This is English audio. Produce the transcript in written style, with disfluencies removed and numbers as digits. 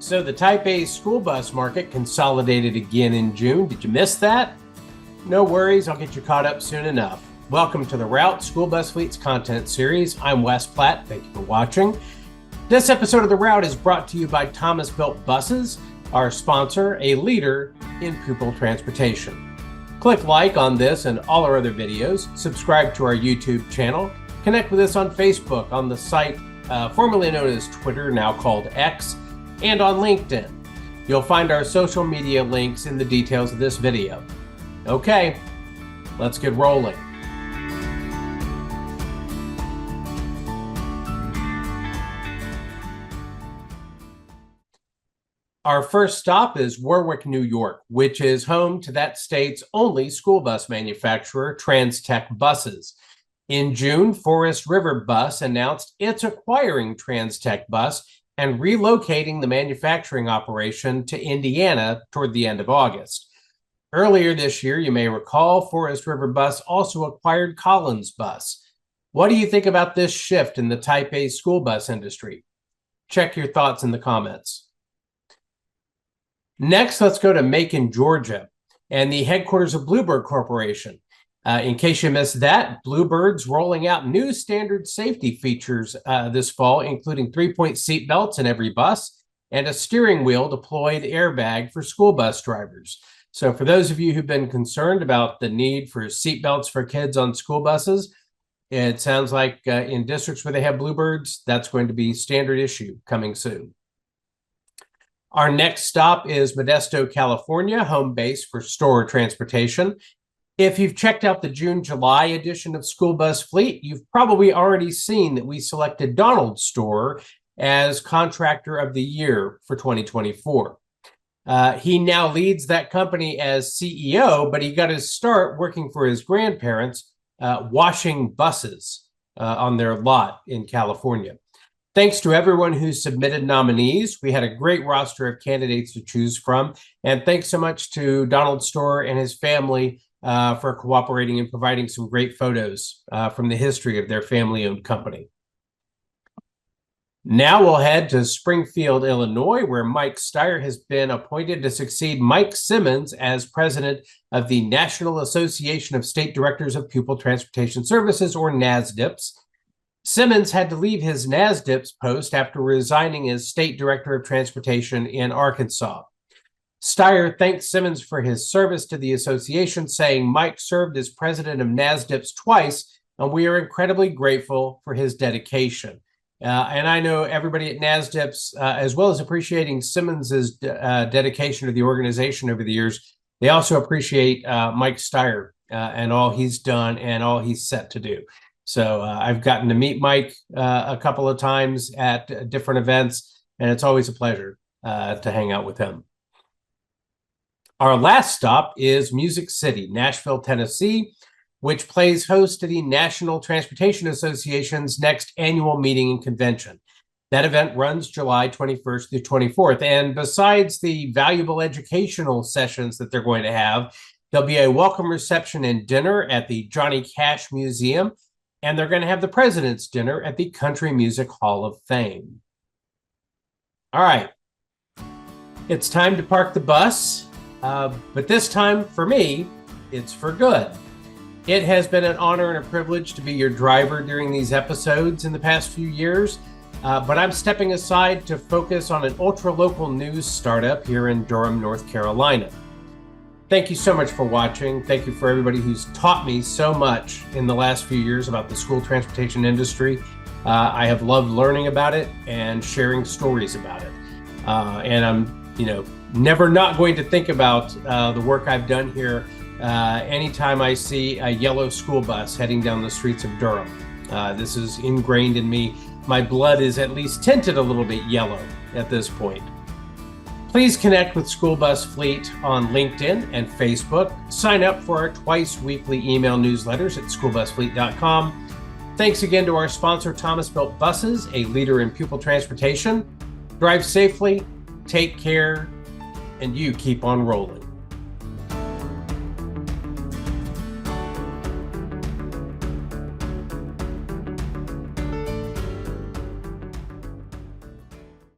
So the Type A school bus market consolidated again in June. Did you miss that? No worries, I'll get you caught up soon enough. Welcome to the Route School Bus Fleets content series. I'm Wes Platt. Thank you for watching. This episode of The Route is brought to you by Thomas Built Buses, our sponsor, a leader in pupil transportation. Click like on this and all our other videos. Subscribe to our YouTube channel. Connect with us on Facebook, on the site formerly known as Twitter, now called X, and on LinkedIn. You'll find our social media links in the details of this video. Okay, let's get rolling. Our first stop is Warwick, New York, which is home to that state's only school bus manufacturer, TransTech Buses. In June, Forest River Bus announced it's acquiring TransTech Bus and relocating the manufacturing operation to Indiana toward the end of August. Earlier this year, you may recall, Forest River Bus also acquired Collins Bus. What do you think about this shift in the Type A school bus industry? Check your thoughts in the comments. Next, let's go to Macon, Georgia, and the headquarters of Bluebird Corporation. In case you missed that, Bluebird's rolling out new standard safety features this fall, including 3-point seat belts in every bus and a steering wheel deployed airbag for school bus drivers. So for those of you who've been concerned about the need for seat belts for kids on school buses, it sounds like in districts where they have Bluebirds, that's going to be standard issue coming soon. Our next stop is Modesto, California, home base for Stier Transportation. If you've checked out the June-July edition of School Bus Fleet, you've probably already seen that we selected Donald Stier as Contractor of the Year for 2024. He now leads that company as CEO, but he got his start working for his grandparents, washing buses on their lot in California. Thanks to everyone who submitted nominees. We had a great roster of candidates to choose from, and thanks so much to Donald Stier and his family for cooperating and providing some great photos from the history of their family-owned company. Now we'll head to Springfield, Illinois, where Mike Stier has been appointed to succeed Mike Simmons as president of the National Association of State Directors of Pupil Transportation Services, or NASDPTS. Simmons had to leave his NASDPTS post after resigning as State Director of Transportation in Arkansas. Stier thanked Simmons for his service to the association, saying Mike served as president of NASDPTS twice, and we are incredibly grateful for his dedication. And I know everybody at NASDPTS, as well as appreciating Simmons's dedication to the organization over the years, they also appreciate Mike Stier and all he's done and all he's set to do. So I've gotten to meet Mike a couple of times at different events, and it's always a pleasure to hang out with him. Our last stop is Music City, Nashville, Tennessee, which plays host to the National Transportation Association's next annual meeting and convention. That event runs July 21st through 24th. And besides the valuable educational sessions that they're going to have, there'll be a welcome reception and dinner at the Johnny Cash Museum, and they're going to have the President's Dinner at the Country Music Hall of Fame. All right, it's time to park the bus. But this time, for me, it's for good. It has been an honor and a privilege to be your driver during these episodes in the past few years, but I'm stepping aside to focus on an ultra-local news startup here in Durham, North Carolina. Thank you so much for watching. Thank you for everybody who's taught me so much in the last few years about the school transportation industry. I have loved learning about it and sharing stories about it. And I'm, never not going to think about the work I've done here anytime I see a yellow school bus heading down the streets of Durham. This is ingrained in me. My blood is at least tinted a little bit yellow at this point. Please connect with School Bus Fleet on LinkedIn and Facebook. Sign up for our twice-weekly email newsletters at schoolbusfleet.com. Thanks again to our sponsor, Thomas Built Buses, a leader in pupil transportation. Drive safely, take care, and you keep on rolling.